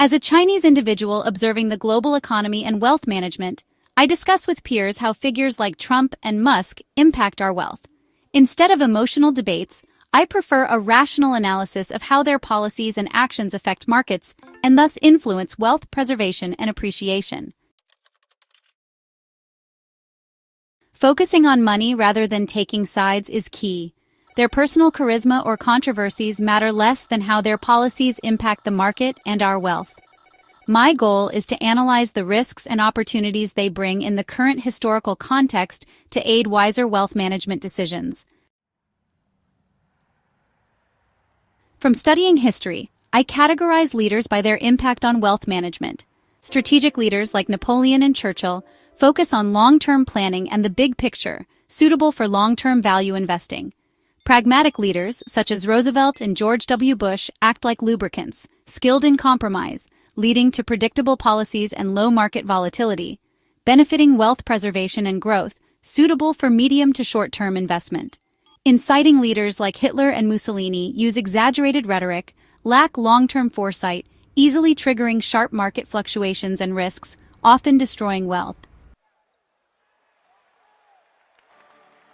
As a Chinese individual observing the global economy and wealth management, I discuss with peers how figures like Trump and Musk impact our wealth. Instead of emotional debates, I prefer a rational analysis of how their policies and actions affect markets and thus influence wealth preservation and appreciation. Focusing on money rather than taking sides is key. Their personal charisma or controversies matter less than how their policies impact the market and our wealth. My goal is to analyze the risks and opportunities they bring in the current historical context to aid wiser wealth management decisions. From studying history, I categorize leaders by their impact on wealth management. Strategic leaders like Napoleon and Churchill focus on long-term planning and the big picture, suitable for long-term value investing. Pragmatic leaders, such as Roosevelt and George W. Bush, act like lubricants, skilled in compromise, leading to predictable policies and low market volatility, benefiting wealth preservation and growth, suitable for medium to short-term investment. Inciting leaders like Hitler and Mussolini use exaggerated rhetoric, lack long-term foresight, easily triggering sharp market fluctuations and risks, often destroying wealth.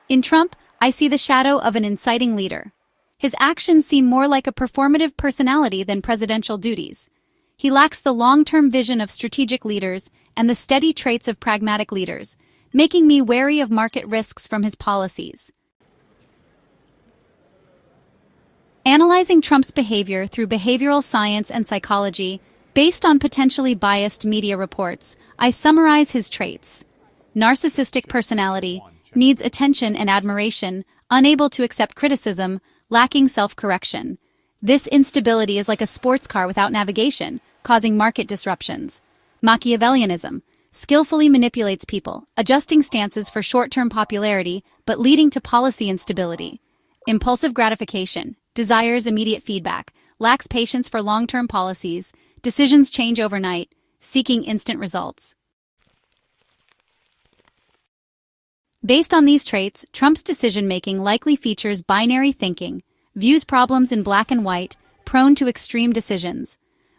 In Trump, I see the shadow of an inciting leader. His actions seem more like a performative personality than presidential duties. He lacks the long-term vision of strategic leaders and the steady traits of pragmatic leaders, making me wary of market risks from his policies. Analyzing Trump's behavior through behavioral science and psychology, based on potentially biased media reports, I summarize his traits. Narcissistic personality, needs attention and admiration, unable to accept criticism, lacking self-correction. This instability is like a sports car without navigation, causing market disruptions. Machiavellianism, skillfully manipulates people, adjusting stances for short-term popularity, but leading to policy instability. Impulsive gratification, desires immediate feedback, lacks patience for long-term policies, decisions change overnight, seeking instant results. Based on these traits, Trump's decision-making likely features binary thinking, views problems in black and white, prone to extreme decisions.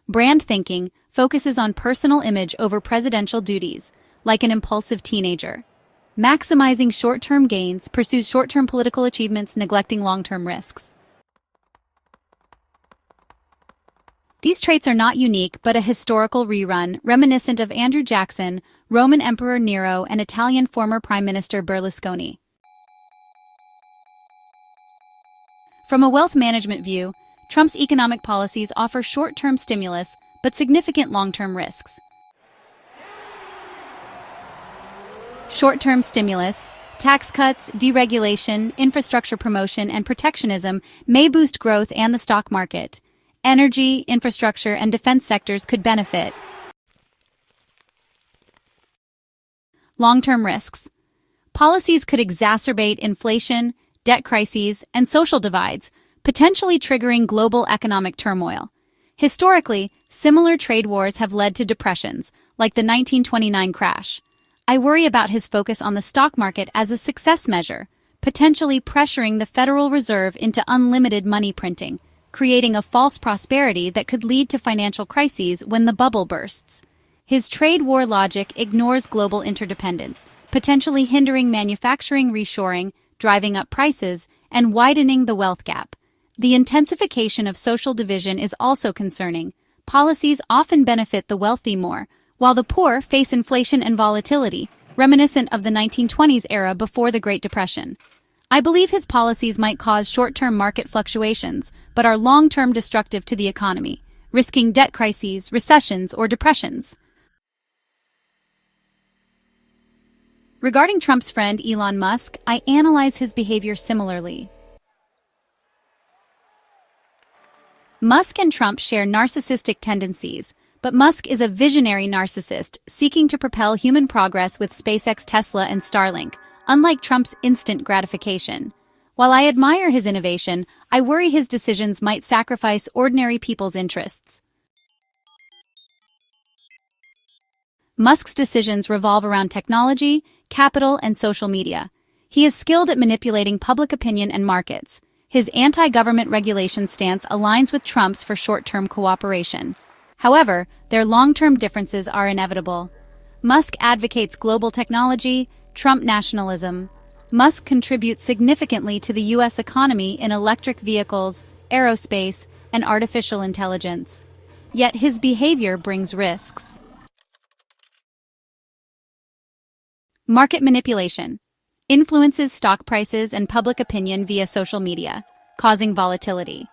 Brand thinking focuses on personal image over presidential duties, like an impulsive teenager. Maximizing short-term gains, pursues short-term political achievements, neglecting long-term risks. These traits are not unique, but a historical rerun, reminiscent of Andrew Jackson, Roman Emperor Nero, and Italian former Prime Minister Berlusconi. From a wealth management view, Trump's economic policies offer short-term stimulus, but significant long-term risks. Short-term stimulus, tax cuts, deregulation, infrastructure promotion, and protectionism may boost growth and the stock market. Energy, infrastructure, and defense sectors could benefit. Long-term risks. Policies could exacerbate inflation, debt crises, and social divides, potentially triggering global economic turmoil. Historically, similar trade wars have led to depressions, like the 1929 crash. I worry about his focus on the stock market as a success measure, potentially pressuring the Federal Reserve into unlimited money printing, creating a false prosperity that could lead to financial crises when the bubble bursts. His trade war logic ignores global interdependence, potentially hindering manufacturing reshoring, driving up prices, and widening the wealth gap. The intensification of social division is also concerning. Policies often benefit the wealthy more, while the poor face inflation and volatility, reminiscent of the 1920s era before the Great Depression. I believe his policies might cause short-term market fluctuations, but are long-term destructive to the economy, risking debt crises, recessions, or depressions. Regarding Trump's friend Elon Musk, I analyze his behavior similarly. Musk and Trump share narcissistic tendencies, but Musk is a visionary narcissist seeking to propel human progress with SpaceX, Tesla, and Starlink, unlike Trump's instant gratification. While I admire his innovation, I worry his decisions might sacrifice ordinary people's interests. Musk's decisions revolve around technology, capital, and social media. He is skilled at manipulating public opinion and markets. His anti-government regulation stance aligns with Trump's for short-term cooperation. However, their long-term differences are inevitable. Musk advocates global technology, Trump nationalism. Musk contributes significantly to the U.S. economy in electric vehicles, aerospace, and artificial intelligence. Yet his behavior brings risks. Market manipulation influences stock prices and public opinion via social media, causing volatility.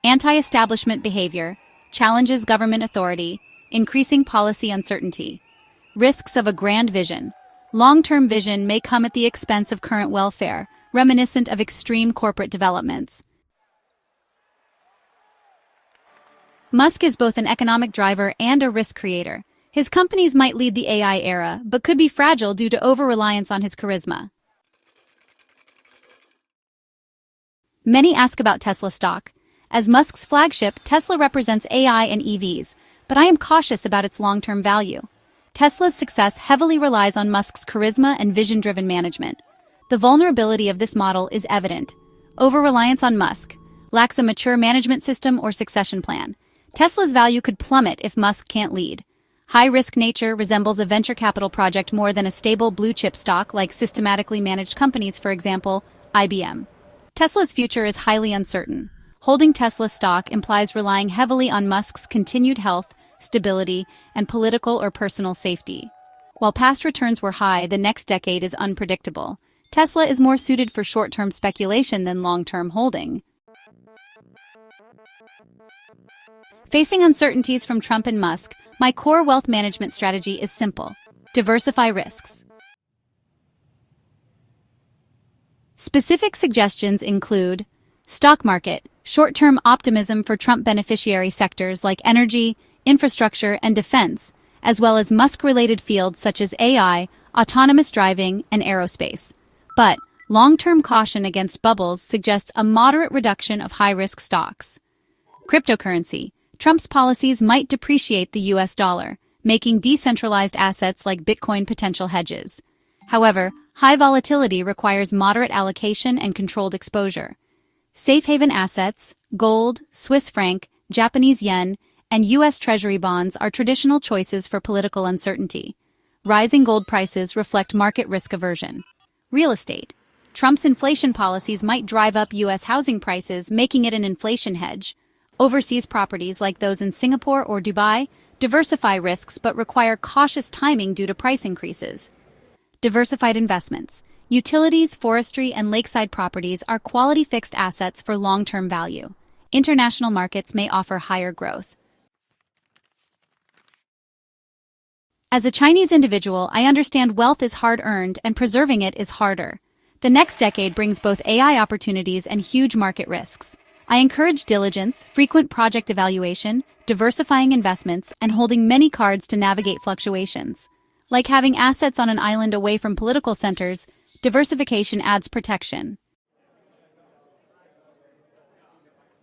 Anti-establishment behavior challenges government authority, increasing policy uncertainty. Risks of a grand vision. Long-term vision may come at the expense of current welfare, reminiscent of extreme corporate developments. Musk is both an economic driver and a risk creator. His companies might lead the AI era, but could be fragile due to over-reliance on his charisma. Many ask about Tesla stock. As Musk's flagship, Tesla represents AI and EVs, but I am cautious about its long-term value. Tesla's success heavily relies on Musk's charisma and vision-driven management. The vulnerability of this model is evident. Over-reliance on Musk lacks a mature management system or succession plan. Tesla's value could plummet if Musk can't lead. High-risk nature resembles a venture capital project more than a stable blue-chip stock like systematically managed companies, for example, IBM. Tesla's future is highly uncertain. Holding Tesla stock implies relying heavily on Musk's continued health, stability, and political or personal safety. While past returns were high, the next decade is unpredictable. Tesla is more suited for short-term speculation than long-term holding. Facing uncertainties from Trump and Musk, my core wealth management strategy is simple: diversify risks. Specific suggestions include stock market, short-term optimism for Trump beneficiary sectors like energy, infrastructure, and defense, as well as Musk-related fields such as AI, autonomous driving, and aerospace. But long-term caution against bubbles suggests a moderate reduction of high-risk stocks. Cryptocurrency. Trump's policies might depreciate the US dollar, making decentralized assets like Bitcoin potential hedges. However, high volatility requires moderate allocation and controlled exposure. Safe haven assets, gold, Swiss franc, Japanese yen, and U.S. Treasury bonds are traditional choices for political uncertainty. Rising gold prices reflect market risk aversion. Real estate. Trump's inflation policies might drive up U.S. housing prices, making it an inflation hedge. Overseas properties like those in Singapore or Dubai diversify risks but require cautious timing due to price increases. Diversified investments. Utilities, forestry, and lakeside properties are quality fixed assets for long-term value. International markets may offer higher growth. As a Chinese individual, I understand wealth is hard-earned and preserving it is harder. The next decade brings both AI opportunities and huge market risks. I encourage diligence, frequent project evaluation, diversifying investments, and holding many cards to navigate fluctuations. Like having assets on an island away from political centers, diversification adds protection.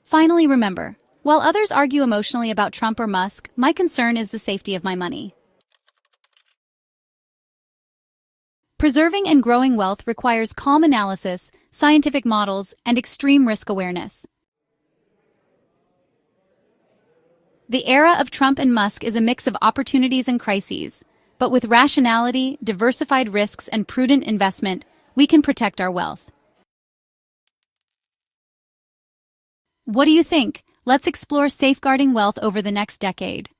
Finally, remember, while others argue emotionally about Trump or Musk, my concern is the safety of my money. Preserving and growing wealth requires calm analysis, scientific models, and extreme risk awareness. The era of Trump and Musk is a mix of opportunities and crises, but with rationality, diversified risks, and prudent investment, we can protect our wealth. What do you think? Let's explore safeguarding wealth over the next decade.